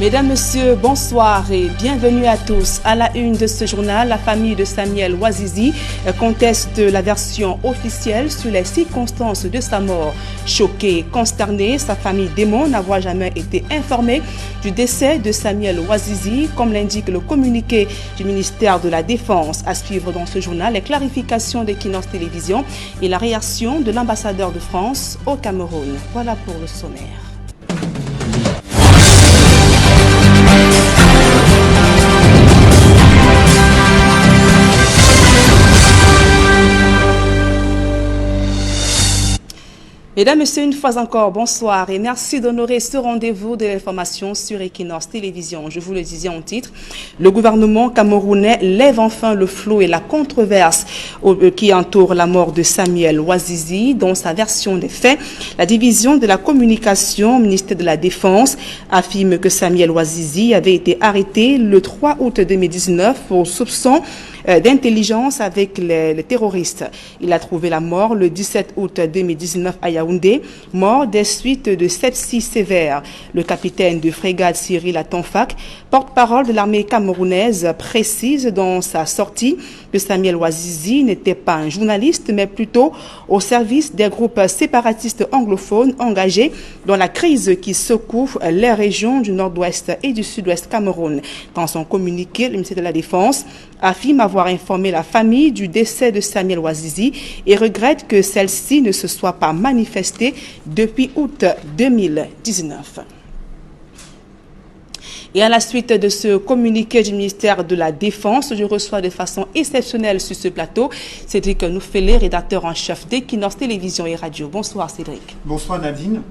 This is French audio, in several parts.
Mesdames, Messieurs, bonsoir et bienvenue à tous. À la une de ce journal, la famille de Samuel Ouazizi conteste la version officielle sur les circonstances de sa mort. Choquée, consternée, sa famille dément n'avoir jamais été informée du décès de Samuel Ouazizi, comme l'indique le communiqué du ministère de la Défense. À suivre dans ce journal, les clarifications d'Equinox Télévision et la réaction de l'ambassadeur de France au Cameroun. Voilà pour le sommaire. Mesdames, Messieurs, une fois encore, bonsoir et merci d'honorer ce rendez-vous de l'information sur Equinox Télévision. Je vous le disais en titre, le gouvernement camerounais lève enfin le flou et la controverse qui entoure la mort de Samuel Ouazizi. Dans sa version des faits, la division de la communication au ministère de la Défense affirme que Samuel Ouazizi avait été arrêté le 3 août 2019 pour soupçon d'intelligence avec les terroristes. Il a trouvé la mort le 17 août 2019 à Yaoundé, mort des suites de sepsis sévère. Le capitaine de frégate Cyril Atonfak, porte-parole de l'armée camerounaise, précise dans sa sortie que Samuel Ouazizi n'était pas un journaliste, mais plutôt au service des groupes séparatistes anglophones engagés dans la crise qui secoue les régions du nord-ouest et du sud-ouest Cameroun. Dans son communiqué, le ministère de la Défense affirme avoir informé la famille du décès de Samuel Ouazizi et regrette que celle-ci ne se soit pas manifestée depuis août 2019. Et à la suite de ce communiqué du ministère de la Défense, je reçois de façon exceptionnelle sur ce plateau Cédric Noufélé, rédacteur en chef d'Equinox Télévision et Radio. Bonsoir Cédric. Bonsoir Nadine.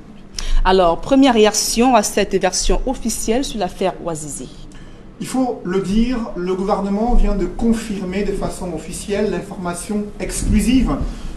Alors, première réaction à cette version officielle sur l'affaire Ouazizi. Il faut le dire, le gouvernement vient de confirmer de façon officielle l'information exclusive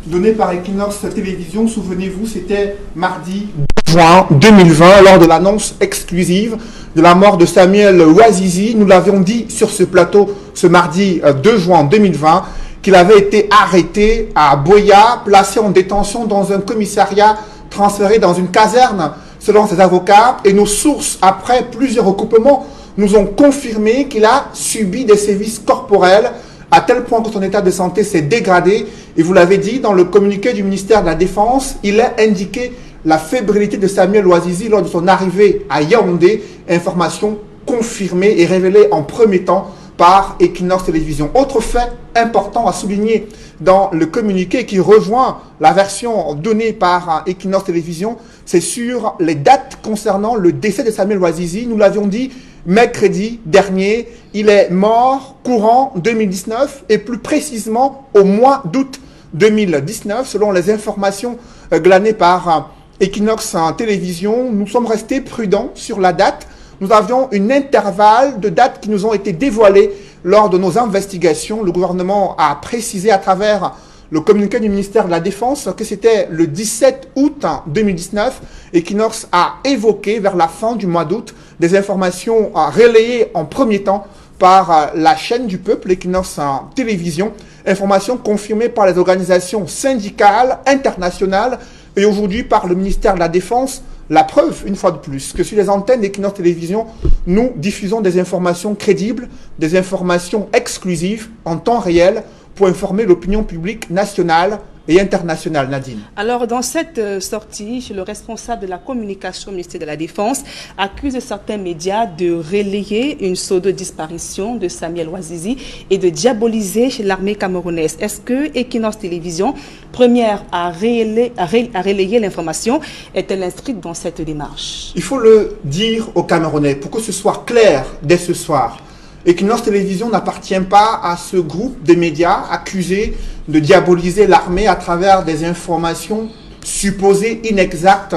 donnée par Equinox Télévision. Souvenez-vous, c'était mardi 2 juin 2020, lors de l'annonce exclusive de la mort de Samuel Ouazizi. Nous l'avions dit sur ce plateau ce mardi 2 juin 2020 qu'il avait été arrêté à Boya, placé en détention dans un commissariat, transféré dans une caserne selon ses avocats. Et nos sources, après plusieurs recoupements, nous ont confirmé qu'il a subi des sévices corporels à tel point que son état de santé s'est dégradé. Et vous l'avez dit, dans le communiqué du ministère de la Défense, il a indiqué la fébrilité de Samuel Ouazizi lors de son arrivée à Yaoundé, information confirmée et révélée en premier temps par Equinox Télévision. Autre fait important à souligner dans le communiqué qui rejoint la version donnée par Equinox Télévision, c'est sur les dates concernant le décès de Samuel Ouazizi. Nous l'avions dit mercredi dernier, il est mort courant 2019 et plus précisément au mois d'août 2019, selon les informations glanées par Equinox Télévision. Nous sommes restés prudents sur la date. Nous avions un intervalle de dates qui nous ont été dévoilées lors de nos investigations. Le gouvernement a précisé à travers le communiqué du ministère de la Défense que c'était le 17 août 2019. Equinox a évoqué vers la fin du mois d'août des informations relayées en premier temps par la chaîne du peuple, Equinox Télévision, informations confirmées par les organisations syndicales internationales et aujourd'hui par le ministère de la Défense. La preuve, une fois de plus, que sur les antennes d'Equinox Télévision, nous diffusons des informations crédibles, des informations exclusives en temps réel pour informer l'opinion publique nationale et internationale. Nadine. Alors, dans cette sortie, le responsable de la communication au ministère de la Défense accuse certains médias de relayer une pseudo-disparition de Samuel Ouazizi et de diaboliser l'armée camerounaise. Est-ce que Equinox Télévision, première à relayer l'information, est-elle inscrite dans cette démarche? Il faut le dire aux Camerounais pour que ce soit clair dès ce soir. Equinox Télévision n'appartient pas à ce groupe de médias accusés de diaboliser l'armée à travers des informations supposées inexactes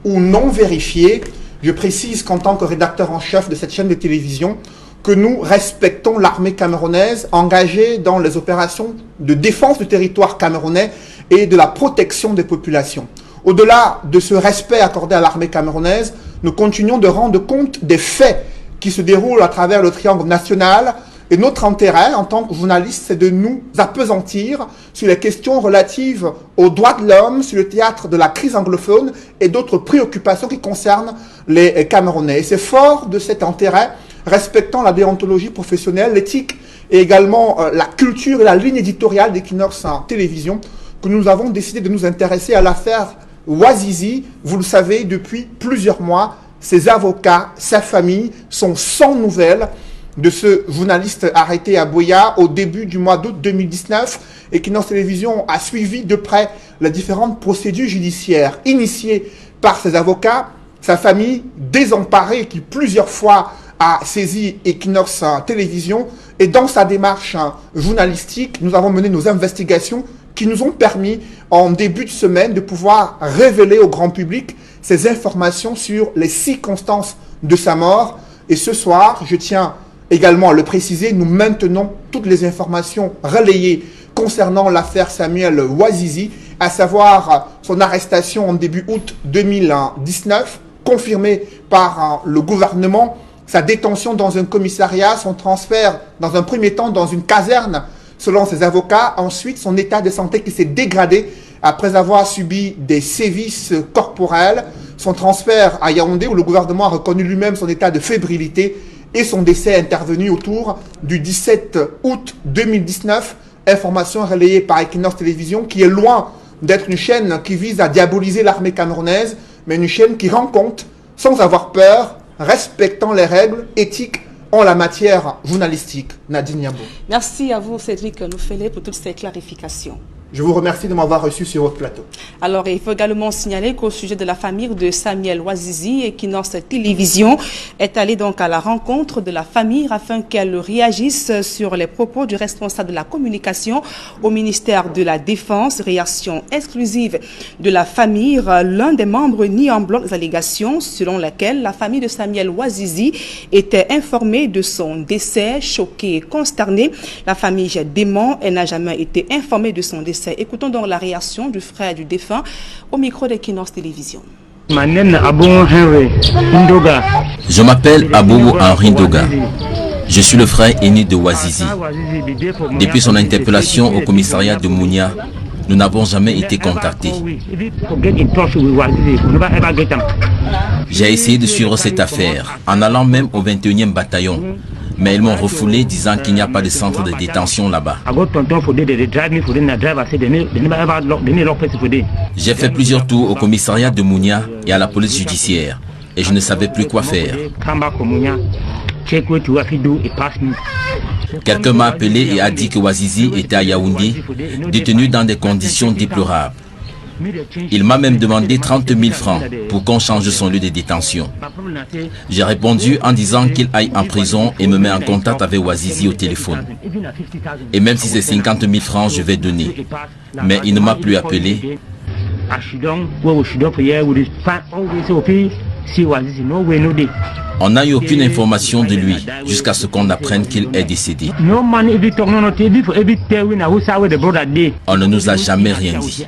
ou non vérifiées. Je précise qu'en tant que rédacteur en chef de cette chaîne de télévision, que nous respectons l'armée camerounaise engagée dans les opérations de défense du territoire camerounais et de la protection des populations. Au-delà de ce respect accordé à l'armée camerounaise, nous continuons de rendre compte des faits qui se déroulent à travers le triangle national Et notre intérêt en tant que journaliste, c'est de nous appesantir sur les questions relatives aux droits de l'homme, sur le théâtre de la crise anglophone et d'autres préoccupations qui concernent les Camerounais. Et c'est fort de cet intérêt, respectant la déontologie professionnelle, l'éthique et également la culture et la ligne éditoriale d'Equinox Télévision, que nous avons décidé de nous intéresser à l'affaire Ouazizi. Vous le savez, depuis plusieurs mois, ses avocats, sa famille sont sans nouvelles de ce journaliste arrêté à Buea au début du mois d'août 2019. Equinox Télévision a suivi de près les différentes procédures judiciaires initiées par ses avocats, sa famille désemparée qui plusieurs fois a saisi Equinox Télévision. Et dans sa démarche journalistique, nous avons mené nos investigations qui nous ont permis en début de semaine de pouvoir révéler au grand public ces informations sur les circonstances de sa mort. Et ce soir, je tiens également à le préciser, nous maintenons toutes les informations relayées concernant l'affaire Samuel Ouazizi, à savoir son arrestation en début août 2019, confirmée par le gouvernement, sa détention dans un commissariat, son transfert dans un premier temps dans une caserne, selon ses avocats, ensuite son état de santé qui s'est dégradé après avoir subi des sévices corporels, son transfert à Yaoundé où le gouvernement a reconnu lui-même son état de fébrilité, et son décès intervenu autour du 17 août 2019. Information relayée par Equinox Télévision, qui est loin d'être une chaîne qui vise à diaboliser l'armée camerounaise, mais une chaîne qui rend compte, sans avoir peur, respectant les règles éthiques en la matière journalistique. Nadine Niambo. Merci à vous, Cédric Noufélé, pour toutes ces clarifications. Je vous remercie de m'avoir reçu sur votre plateau. Alors, il faut également signaler qu'au sujet de la famille de Samuel Ouazizi, Equinox Télévision est allé donc à la rencontre de la famille afin qu'elle réagisse sur les propos du responsable de la communication au ministère de la Défense. Réaction exclusive de la famille. L'un des membres nie en bloc les allégations selon lesquelles la famille de Samuel Ouazizi était informée de son décès. Choquée et consternée, la famille dément et n'a jamais été informée de son décès. Écoutons donc la réaction du frère du défunt au micro d'Equinox Télévision. Je m'appelle Abou Henri Ndoga. Je suis le frère aîné de Ouazizi. Depuis son interpellation au commissariat de Mounia, nous n'avons jamais été contactés. J'ai essayé de suivre cette affaire en allant même au 21e bataillon. Mais ils m'ont refoulé disant qu'il n'y a pas de centre de détention là-bas. J'ai fait plusieurs tours au commissariat de Mounia et à la police judiciaire et je ne savais plus quoi faire. Quelqu'un m'a appelé et a dit que Ouazizi était à Yaoundé, détenu dans des conditions déplorables. Il m'a même demandé 30 000 francs pour qu'on change son lieu de détention. J'ai répondu en disant qu'il aille en prison et me met en contact avec Ouazizi au téléphone. Et même si c'est 50 000 francs, je vais donner. Mais il ne m'a plus appelé. On n'a eu aucune information de lui jusqu'à ce qu'on apprenne qu'il est décédé. On ne nous a jamais rien dit.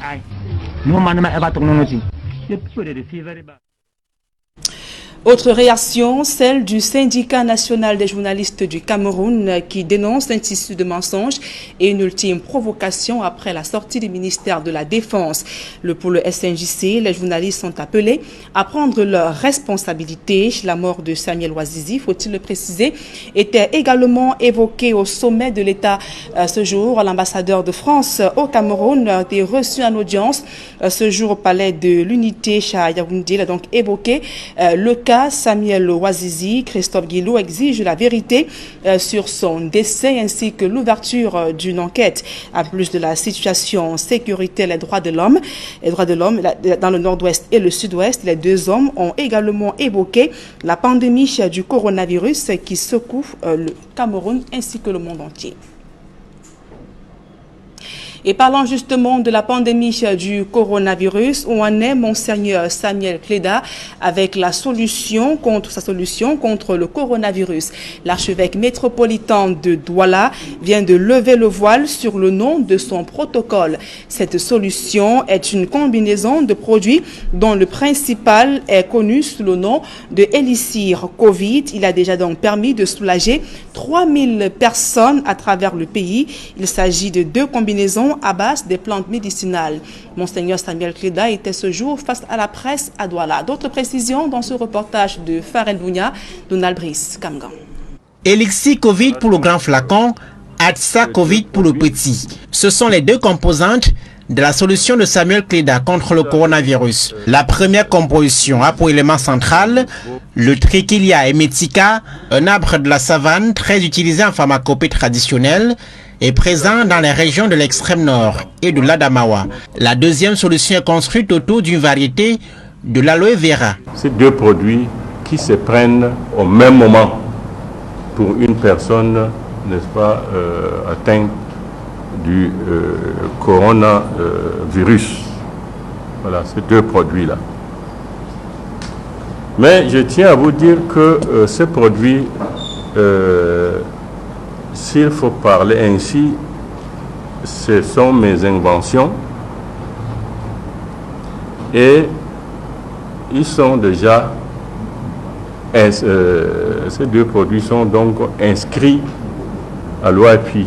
Autre réaction, celle du syndicat national des journalistes du Cameroun qui dénonce un tissu de mensonges et une ultime provocation après la sortie du ministère de la Défense. Pour le SNJC, les journalistes sont appelés à prendre leurs responsabilités. La mort de Samuel Ouazizi, faut-il le préciser, était également évoquée au sommet de l'État ce jour. L'ambassadeur de France au Cameroun a été reçu en audience ce jour au palais de l'Unité à Yaoundé. Il a donc évoqué le cas Samuel Ouazizi. Christophe Guilou exige la vérité sur son décès ainsi que l'ouverture d'une enquête. En plus de la situation sécuritaire, les droits de l'homme dans le nord-ouest et le sud-ouest, les deux hommes ont également évoqué la pandémie du coronavirus qui secoue le Cameroun ainsi que le monde entier. Et parlant justement de la pandémie du coronavirus, où en est Monseigneur Samuel Cléda avec sa solution contre le coronavirus. L'archevêque métropolitain de Douala vient de lever le voile sur le nom de son protocole. Cette solution est une combinaison de produits dont le principal est connu sous le nom de Elixir Covid. Il a déjà donc permis de soulager 3000 personnes à travers le pays. Il s'agit de 2 combinaisons à base des plantes médicinales. Monseigneur Samuel Cléda était ce jour face à la presse à Douala. D'autres précisions dans ce reportage de Farel Bounia, Donald Brice, Kamgan. Elixir Covid pour le grand flacon, Atsa Covid pour le petit. Ce sont les 2 composantes de la solution de Samuel Cléda contre le coronavirus. La première composition a pour élément central le Trichilia emetica, un arbre de la savane très utilisé en pharmacopée traditionnelle et présent dans les régions de l'extrême nord et de l'Adamawa. La deuxième solution est construite autour d'une variété de l'aloe vera. Ces 2 produits qui se prennent au même moment pour une personne, n'est-ce pas, atteinte du coronavirus. Voilà, ces 2 produits-là. Mais je tiens à vous dire que ces produits, s'il faut parler ainsi, ce sont mes inventions et ils sont déjà, ces 2 produits sont donc inscrits à l'OIP.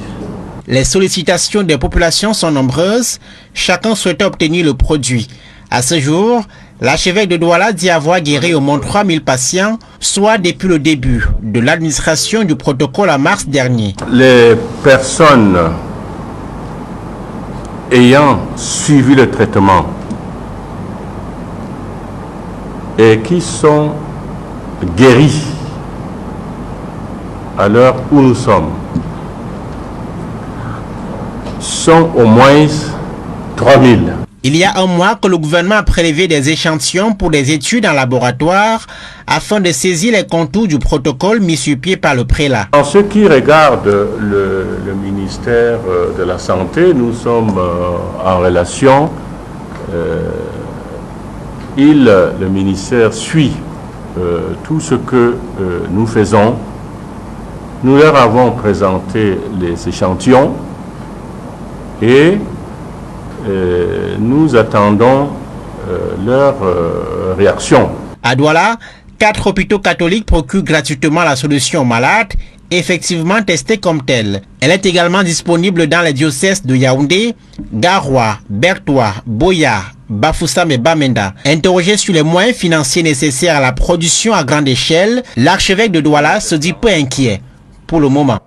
Les sollicitations des populations sont nombreuses, chacun souhaite obtenir le produit. À ce jour, l'archevêque de Douala dit avoir guéri au moins 3000 patients, soit depuis le début de l'administration du protocole en mars dernier. Les personnes ayant suivi le traitement et qui sont guéries à l'heure où nous sommes sont au moins 3000. Il y a un mois que le gouvernement a prélevé des échantillons pour des études en laboratoire afin de saisir les contours du protocole mis sur pied par le prélat. En ce qui regarde le ministère de la Santé, nous sommes en relation. Le ministère suit tout ce que nous faisons. Nous leur avons présenté les échantillons et nous attendons leur réaction. À Douala, 4 hôpitaux catholiques procurent gratuitement la solution aux malades, effectivement testée comme telle. Elle est également disponible dans les diocèses de Yaoundé, Garoua, Bertoua, Boya, Bafoussam et Bamenda. Interrogé sur les moyens financiers nécessaires à la production à grande échelle, l'archevêque de Douala se dit peu inquiet pour le moment.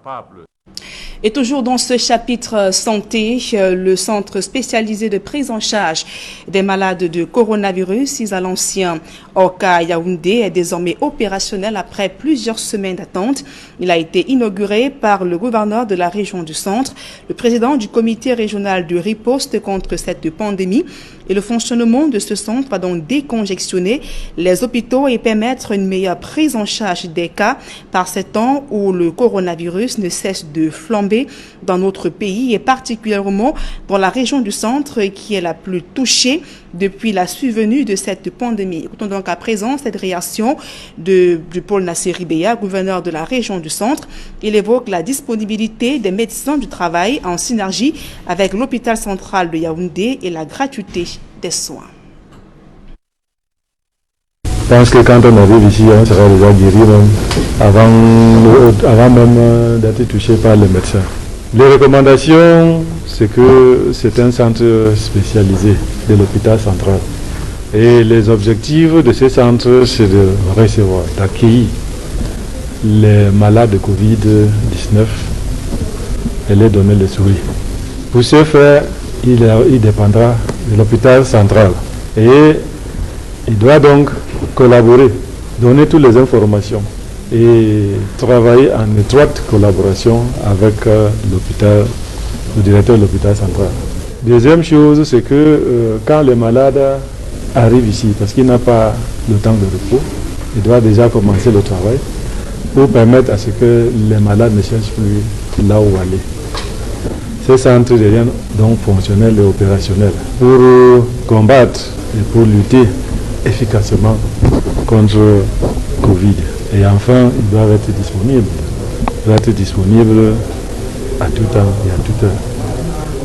Et toujours dans ce chapitre santé, le centre spécialisé de prise en charge des malades de coronavirus, à l'ancien Orca Yaoundé, est désormais opérationnel après plusieurs semaines d'attente. Il a été inauguré par le gouverneur de la région du Centre, le président du comité régional de riposte contre cette pandémie. Et le fonctionnement de ce centre va donc décongestionner les hôpitaux et permettre une meilleure prise en charge des cas par ces temps où le coronavirus ne cesse de flamber dans notre pays et particulièrement dans la région du Centre qui est la plus touchée depuis la survenue de cette pandémie. Écoutons donc à présent cette réaction du Paul Nasseri Beya, gouverneur de la région du Centre. Il évoque la disponibilité des médecins du travail en synergie avec l'hôpital central de Yaoundé et la gratuité des soins. Je pense que quand on arrive ici, on sera déjà guéri même avant même d'être touché par les médecins. Les recommandations, c'est que c'est un centre spécialisé de l'hôpital central. Et les objectifs de ce centre, c'est de recevoir, d'accueillir les malades de Covid-19 et les donner le sourire. Pour ce faire, il dépendra de l'hôpital central. Et il doit donc collaborer, donner toutes les informations et travailler en étroite collaboration avec le directeur de l'hôpital central. Deuxième chose, c'est que quand les malades arrivent ici, parce qu'il n'a pas le temps de repos, il doit déjà commencer le travail pour permettre à ce que les malades ne cherchent plus là où aller. Ces centres deviennent donc fonctionnels et opérationnels pour combattre et pour lutter efficacement contre Covid. Et enfin, ils doivent être disponibles. Ils doivent être disponibles à tout temps et à toute heure.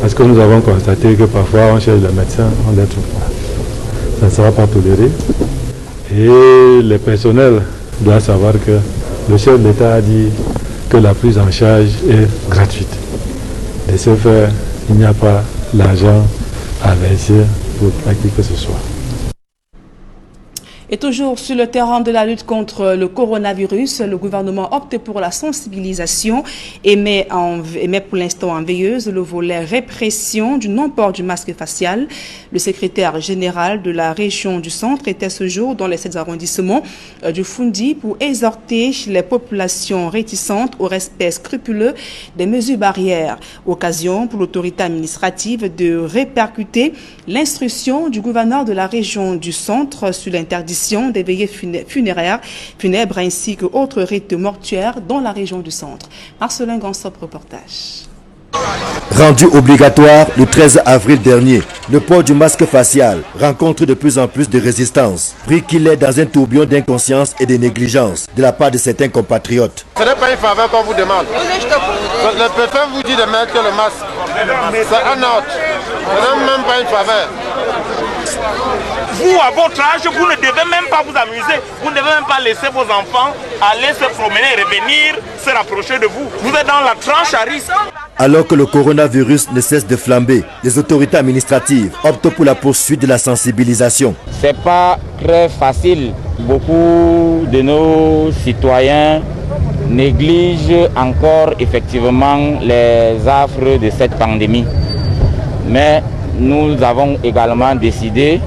Parce que nous avons constaté que parfois on cherche le médecin, on ne les trouve pas. Ça ne sera pas toléré. Et les personnels doivent savoir que le chef de l'État a dit que la prise en charge est gratuite. De ce fait, il n'y a pas l'argent à verser pour qui que ce soit. Et toujours sur le terrain de la lutte contre le coronavirus, le gouvernement opte pour la sensibilisation et met pour l'instant en veilleuse le volet répression du non-port du masque facial. Le secrétaire général de la région du centre était ce jour dans les 7 arrondissements du Foundi pour exhorter les populations réticentes au respect scrupuleux des mesures barrières. Occasion pour l'autorité administrative de répercuter l'instruction du gouverneur de la région du centre sur l'interdiction des veillées funèbres ainsi que autres rites mortuaires dans la région du centre. Marcelin Gansop, reportage. Rendu obligatoire le 13 avril dernier, le port du masque facial rencontre de plus en plus de résistance, pris qu'il est dans un tourbillon d'inconscience et de négligence de la part de certains compatriotes. Ce n'est pas une faveur qu'on vous demande. Le préfet vous dit de mettre le masque. C'est un ordre. Ce n'est même pas une faveur. Vous, à votre âge, vous ne devez même pas vous amuser. Vous ne devez même pas laisser vos enfants aller se promener et revenir, se rapprocher de vous. Vous êtes dans la tranche à risque. Alors que le coronavirus ne cesse de flamber, les autorités administratives optent pour la poursuite de la sensibilisation. C'est pas très facile. Beaucoup de nos citoyens négligent encore effectivement les affres de cette pandémie. Mais nous avons également décidé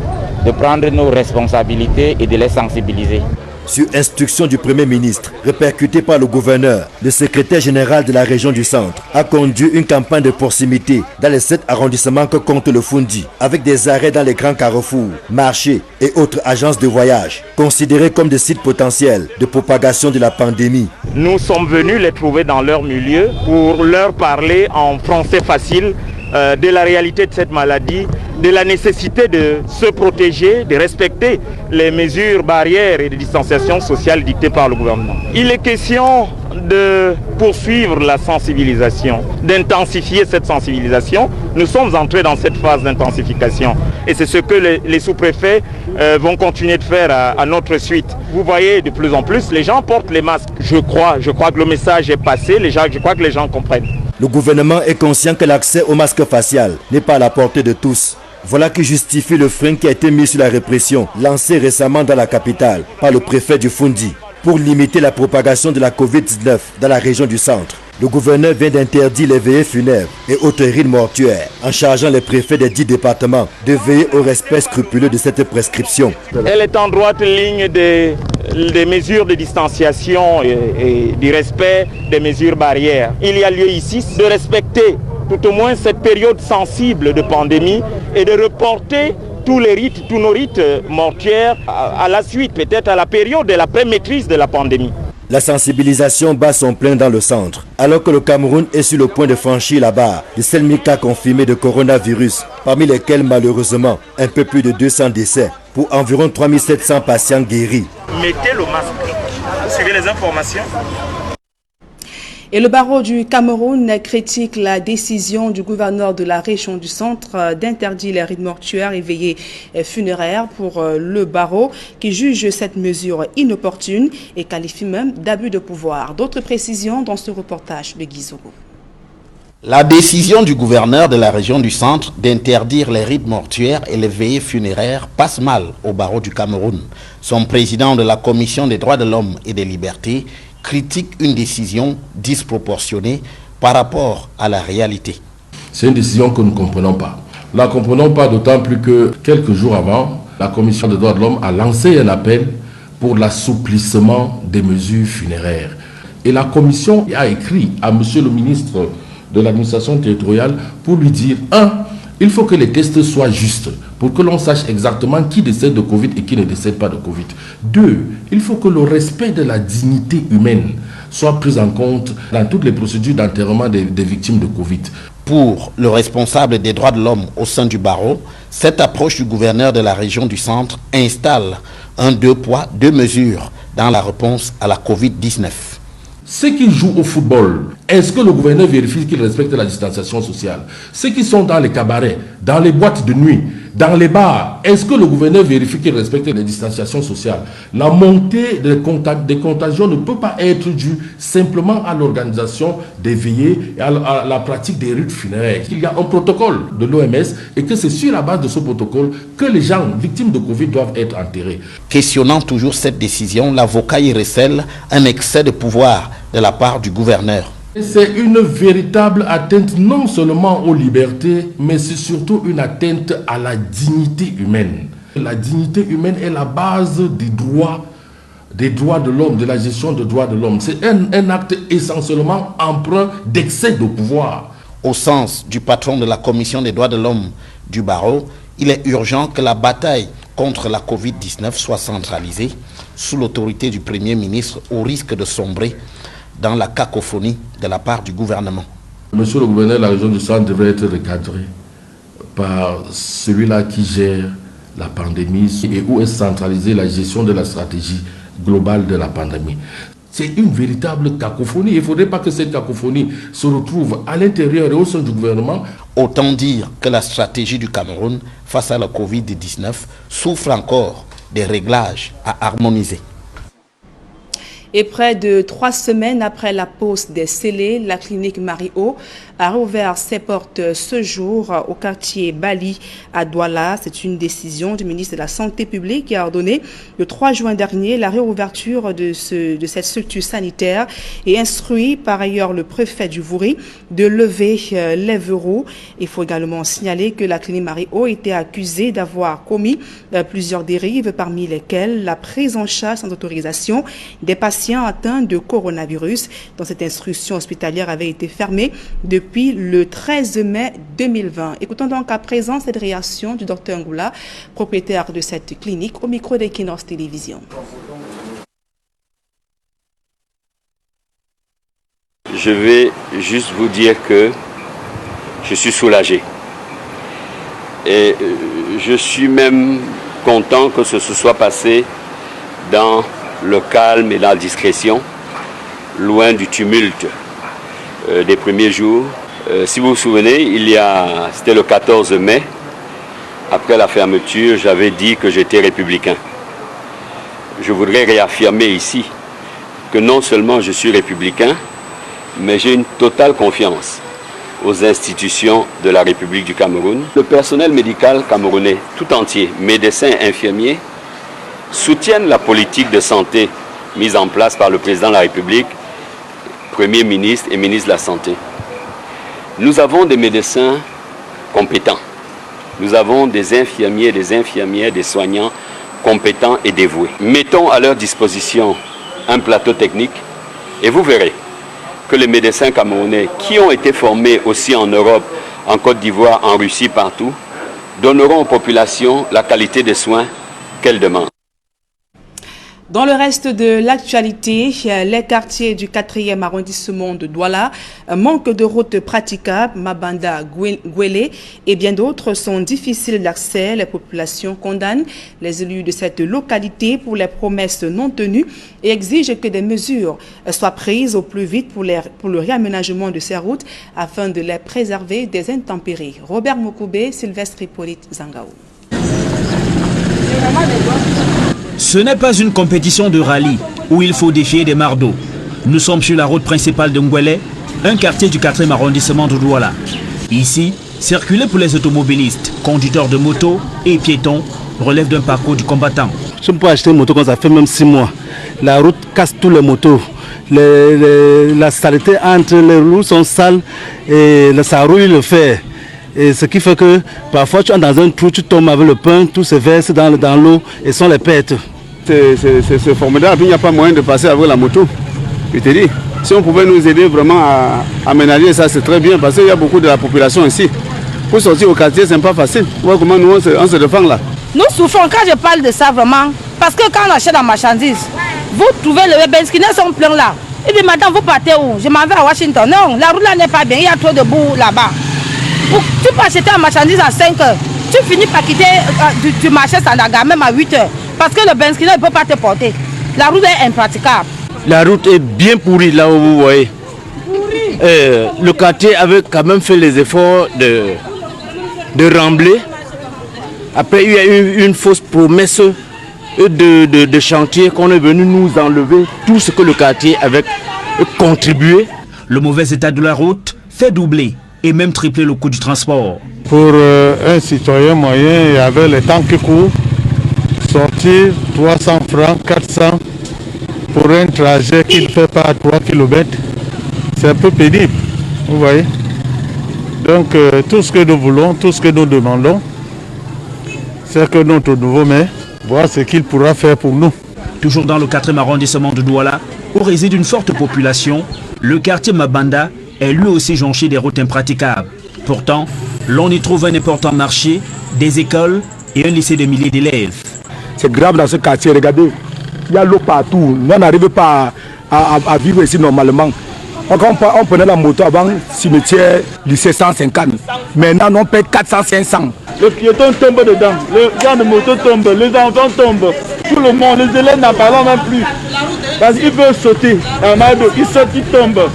de prendre nos responsabilités et de les sensibiliser. Sur instruction du Premier ministre, répercutée par le gouverneur, le secrétaire général de la région du centre a conduit une campagne de proximité dans les 7 arrondissements que compte le Foundi, avec des arrêts dans les grands carrefours, marchés et autres agences de voyage, considérés comme des sites potentiels de propagation de la pandémie. Nous sommes venus les trouver dans leur milieu pour leur parler en français facile de la réalité de cette maladie, de la nécessité de se protéger, de respecter les mesures barrières et de distanciation sociale dictées par le gouvernement. Il est question de poursuivre la sensibilisation, d'intensifier cette sensibilisation. Nous sommes entrés dans cette phase d'intensification et c'est ce que les sous-préfets vont continuer de faire à notre suite. Vous voyez de plus en plus, les gens portent les masques. Je crois que le message est passé, je crois que les gens comprennent. Le gouvernement est conscient que l'accès au masque facial n'est pas à la portée de tous. Voilà qui justifie le frein qui a été mis sur la répression lancée récemment dans la capitale par le préfet du Foundi pour limiter la propagation de la Covid-19 dans la région du centre. Le gouverneur vient d'interdire les veillées funèbres et autres rites mortuaires en chargeant les préfets des 10 départements de veiller au respect scrupuleux de cette prescription. Elle est en droite ligne des mesures de distanciation et du respect des mesures barrières. Il y a lieu ici de respecter tout au moins cette période sensible de pandémie et de reporter tous nos rites mortuaires à la suite, peut-être à la période de la pré-maîtrise de la pandémie. La sensibilisation bat son plein dans le centre, alors que le Cameroun est sur le point de franchir la barre de 7000 cas confirmés de coronavirus, parmi lesquels malheureusement un peu plus de 200 décès pour environ 3700 patients guéris. Mettez le masque, suivez les informations. Et le barreau du Cameroun critique la décision du gouverneur de la région du centre d'interdire les rites mortuaires et veillées funéraires pour le barreau qui juge cette mesure inopportune et qualifie même d'abus de pouvoir. D'autres précisions dans ce reportage de Guy Zogo. La décision du gouverneur de la région du centre d'interdire les rites mortuaires et les veillées funéraires passe mal au barreau du Cameroun. Son président de la commission des droits de l'homme et des libertés critique une décision disproportionnée par rapport à la réalité. C'est une décision que nous ne comprenons pas. Nous ne la comprenons pas d'autant plus que quelques jours avant, la Commission des droits de l'homme a lancé un appel pour l'assouplissement des mesures funéraires. Et la Commission a écrit à monsieur le ministre de l'administration territoriale pour lui dire, il faut que les tests soient justes pour que l'on sache exactement qui décède de Covid et qui ne décède pas de Covid. 2, il faut que le respect de la dignité humaine soient prises en compte dans toutes les procédures d'enterrement des victimes de Covid. Pour le responsable des droits de l'homme au sein du barreau, cette approche du gouverneur de la région du centre installe un 2 poids, 2 mesures dans la réponse à la Covid-19. Ceux qui jouent au football, est-ce que le gouverneur vérifie qu'ils respectent la distanciation sociale? Ceux qui sont dans les cabarets, dans les boîtes de nuit, dans les bars, est-ce que le gouverneur vérifie qu'ils respectent les distanciations sociales? La montée des contagions ne peut pas être due simplement à l'organisation des veillées et à la pratique des rites funéraires. Il y a un protocole de l'OMS et que c'est sur la base de ce protocole que les gens victimes de Covid doivent être enterrés. Questionnant toujours cette décision, l'avocat y recèle un excès de pouvoir de la part du gouverneur. C'est une véritable atteinte non seulement aux libertés, mais c'est surtout une atteinte à la dignité humaine. La dignité humaine est la base des droits de l'homme, de la gestion des droits de l'homme. C'est un acte essentiellement empreint d'excès de pouvoir. Au sens du patron de la Commission des droits de l'homme du barreau, il est urgent que la bataille contre la Covid-19 soit centralisée sous l'autorité du Premier ministre au risque de sombrer dans la cacophonie de la part du gouvernement. Monsieur le gouverneur de la région du centre devrait être recadré par celui-là qui gère la pandémie et où est centralisée la gestion de la stratégie globale de la pandémie. C'est une véritable cacophonie. Il ne faudrait pas que cette cacophonie se retrouve à l'intérieur et au sein du gouvernement. Autant dire que la stratégie du Cameroun face à la Covid-19 souffre encore des réglages à harmoniser. Et près de 3 semaines après la pose des scellés, la clinique Marie-O a rouvert ses portes ce jour au quartier Bali à Douala. C'est une décision du ministre de la Santé publique qui a ordonné le 3 juin dernier la réouverture de cette structure sanitaire et instruit par ailleurs le préfet du Vouri de lever les verrous. Il faut également signaler que la clinique Marie-O était accusée d'avoir commis plusieurs dérives, parmi lesquelles la prise en charge sans autorisation des patients atteints de coronavirus, dont cette instruction hospitalière avait été fermée depuis le 13 mai 2020. Écoutons donc à présent cette réaction du Dr Ngoula, propriétaire de cette clinique, au micro d'Equinos Télévision. Je vais juste vous dire que je suis soulagé. Et je suis même content que ce se soit passé dans le calme et la discrétion, loin du tumulte des premiers jours. Si vous vous souvenez, c'était le 14 mai, après la fermeture, j'avais dit que j'étais républicain. Je voudrais réaffirmer ici que non seulement je suis républicain, mais j'ai une totale confiance aux institutions de la République du Cameroun. Le personnel médical camerounais tout entier, médecins, infirmiers, soutiennent la politique de santé mise en place par le président de la République, Premier ministre et ministre de la Santé. Nous avons des médecins compétents. Nous avons des infirmiers, des infirmières, des soignants compétents et dévoués. Mettons à leur disposition un plateau technique et vous verrez que les médecins camerounais qui ont été formés aussi en Europe, en Côte d'Ivoire, en Russie, partout, donneront aux populations la qualité des soins qu'elles demandent. Dans le reste de l'actualité, les quartiers du 4e arrondissement de Douala manquent de routes praticables. Mabanda, Gwele et bien d'autres sont difficiles d'accès. Les populations condamnent les élus de cette localité pour les promesses non tenues et exigent que des mesures soient prises au plus vite pour le réaménagement de ces routes afin de les préserver des intempéries. Robert Mokoubé, Sylvestre Hippolyte Zangaou. Ce n'est pas une compétition de rallye où il faut défier des mardeaux. Nous sommes sur la route principale de Ngwele, un quartier du 4e arrondissement de Douala. Ici, circuler pour les automobilistes, conducteurs de moto et piétons relève d'un parcours du combattant. Je peux acheter une moto quand ça fait même 6 mois. La route casse tous les motos. La saleté entre les roues sont sales et ça rouille le fer. Et ce qui fait que parfois tu entres dans un trou, tu tombes avec le pain, tout se verse dans l'eau et sont les pertes. C'est formidable, il n'y a pas moyen de passer avec la moto. Je te dis, si on pouvait nous aider vraiment à aménager ça, c'est très bien parce qu'il y a beaucoup de la population ici. Pour sortir au quartier, ce n'est pas facile. Vois comment nous on se défend là. Nous souffrons quand je parle de ça vraiment, parce que quand on achète la marchandise, vous trouvez les benzinés sont pleins là. Il dit, madame, vous partez où? Je m'en vais à Washington. Non, la route là n'est pas bien, il y a trop de boue là-bas. Tu peux acheter un marchandise à 5 heures. Tu finis par quitter du marché Sandaga même à 8 heures. Parce que le benskino ne peut pas te porter. La route est impraticable. La route est bien pourrie là où vous voyez. Le quartier avait quand même fait les efforts de rembler. Après, il y a eu une fausse promesse de chantier qu'on est venu nous enlever tout ce que le quartier avait contribué. Le mauvais état de la route fait doubler et même tripler le coût du transport. Pour un citoyen moyen, il y avait le temps qui court, sortir 300 francs, 400 pour un trajet qui ne fait pas 3 km. C'est un peu pénible, vous voyez. Donc tout ce que nous voulons, tout ce que nous demandons, c'est que notre nouveau maire voit ce qu'il pourra faire pour nous. Toujours dans le 4e arrondissement de Douala, où réside une forte population, le quartier Mabanda est lui aussi jonché des routes impraticables. Pourtant, l'on y trouve un important marché, des écoles et un lycée de milliers d'élèves. C'est grave dans ce quartier, regardez, il y a l'eau partout, on n'arrive pas à vivre ici normalement. On prenait la moto avant cimetière lycée 150, maintenant on paie 400-500. Le piéton tombe dedans, le gens de moto tombe, les enfants tombent, tout le monde, les élèves n'en parlent même plus. Parce qu'ils veulent sauter, ils sautent, ils tombent.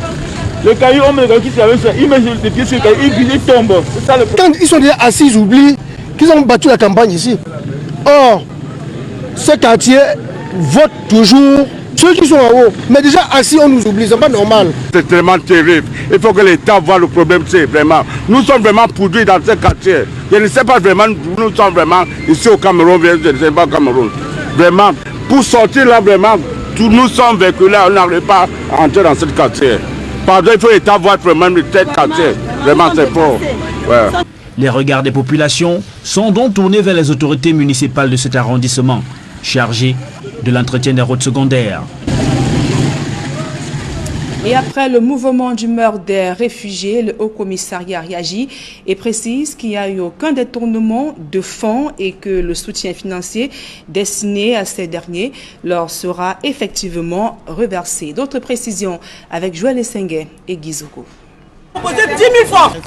Le caillou, on met le caillou qui s'avait ça, ils mettent les pieds sur le caillou, ils tombent. C'est ça le problème. Quand ils sont déjà assis, ils oublient qu'ils ont battu la campagne ici. Or, ce quartier vote toujours ceux qui sont en haut. Mais déjà assis, on nous oublie, c'est pas normal. C'est tellement terrible. Il faut que l'État voit le problème, c'est vraiment. Nous sommes vraiment pourris dans ce quartier. Je ne sais pas vraiment, nous sommes vraiment ici au Cameroun, je ne sais pas au Cameroun. Vraiment, pour sortir là, vraiment, nous sommes véhiculés, on n'arrive pas à entrer dans ce quartier. Pardon, il faut l'État voir vraiment le tel quartier. Vraiment, c'est fort. Ouais. Les regards des populations sont donc tournés vers les autorités municipales de cet arrondissement, chargées de l'entretien des routes secondaires. Et après le mouvement d'humeur des réfugiés, le Haut Commissariat réagit et précise qu'il n'y a eu aucun détournement de fonds et que le soutien financier destiné à ces derniers leur sera effectivement reversé. D'autres précisions avec Joël Essengue et Guizoko.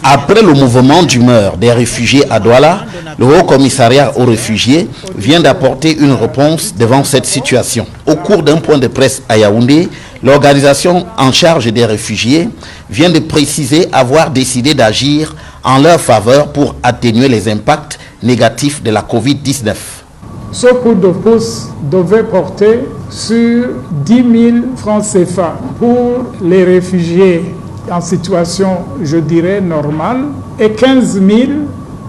Après le mouvement d'humeur des réfugiés à Douala, le Haut Commissariat aux réfugiés vient d'apporter une réponse devant cette situation. Au cours d'un point de presse à Yaoundé, l'organisation en charge des réfugiés vient de préciser avoir décidé d'agir en leur faveur pour atténuer les impacts négatifs de la Covid-19. Ce coup de pouce devait porter sur 10 000 francs CFA pour les réfugiés en situation, je dirais, normale, et 15 000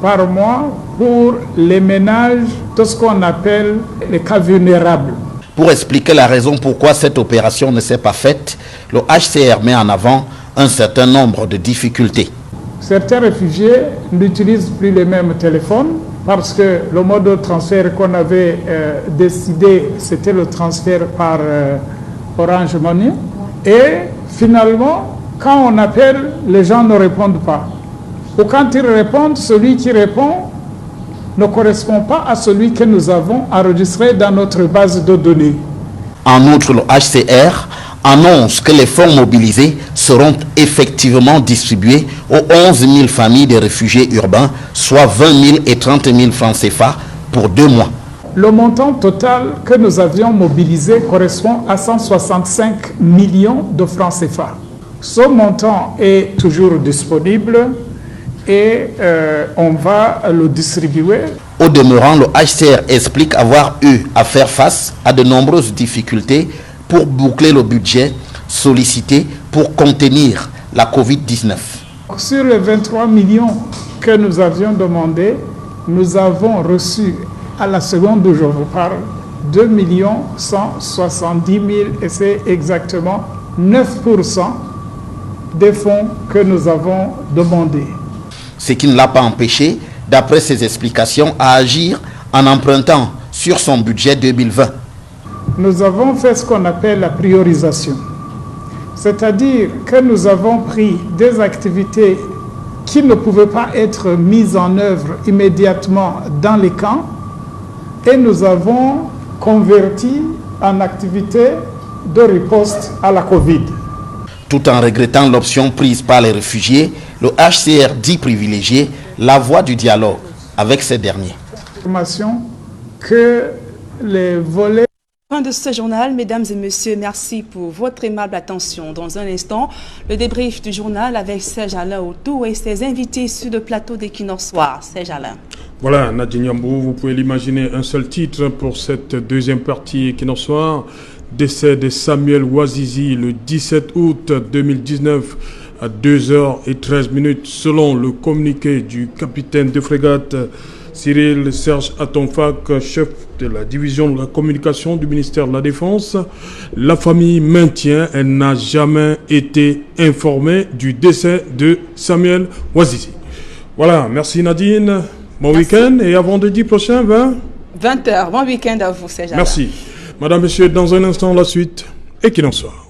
par mois pour les ménages, tout ce qu'on appelle les cas vulnérables. Pour expliquer la raison pourquoi cette opération ne s'est pas faite, le HCR met en avant un certain nombre de difficultés. Certains réfugiés n'utilisent plus les mêmes téléphones parce que le mode de transfert qu'on avait décidé, c'était le transfert par Orange Money. Et finalement, quand on appelle, les gens ne répondent pas. Ou quand ils répondent, celui qui répond ne correspond pas à celui que nous avons enregistré dans notre base de données. En outre, le HCR annonce que les fonds mobilisés seront effectivement distribués aux 11 000 familles de réfugiés urbains, soit 20 000 et 30 000 francs CFA pour 2 mois. Le montant total que nous avions mobilisé correspond à 165 millions de francs CFA. Ce montant est toujours disponible et on va le distribuer. Au demeurant, le HCR explique avoir eu à faire face à de nombreuses difficultés pour boucler le budget sollicité pour contenir la Covid-19. Sur les 23 millions que nous avions demandé, nous avons reçu à la seconde où je vous parle 2 170 000 et c'est exactement 9% des fonds que nous avons demandés. Ce qui ne l'a pas empêché, d'après ses explications, à agir en empruntant sur son budget 2020. Nous avons fait ce qu'on appelle la priorisation. C'est-à-dire que nous avons pris des activités qui ne pouvaient pas être mises en œuvre immédiatement dans les camps et nous avons converti en activités de riposte à la Covid. Tout en regrettant l'option prise par les réfugiés, le HCR dit privilégier la voie du dialogue avec ces derniers. Que les volets... Fin de ce journal, mesdames et messieurs, merci pour votre aimable attention. Dans un instant, le débrief du journal avec Serge Alain Autou et ses invités sur le plateau d'Equinox Soir. Serge Alain. Voilà, Nadine Yambou, vous pouvez l'imaginer, un seul titre pour cette deuxième partie Equinox Soir. Décès de Samuel Ouazizi le 17 août 2019 à 2h13 selon le communiqué du capitaine de frégate Cyril Serge Atonfak, chef de la division de la communication du ministère de la Défense. La famille maintient, elle n'a jamais été informée du décès de Samuel Ouazizi. Voilà, merci Nadine, bon week-end et à vendredi prochain, 20h. Bon week-end à vous, Serge. Merci. Madame, Monsieur, dans un instant, la suite, et qu'il en soit.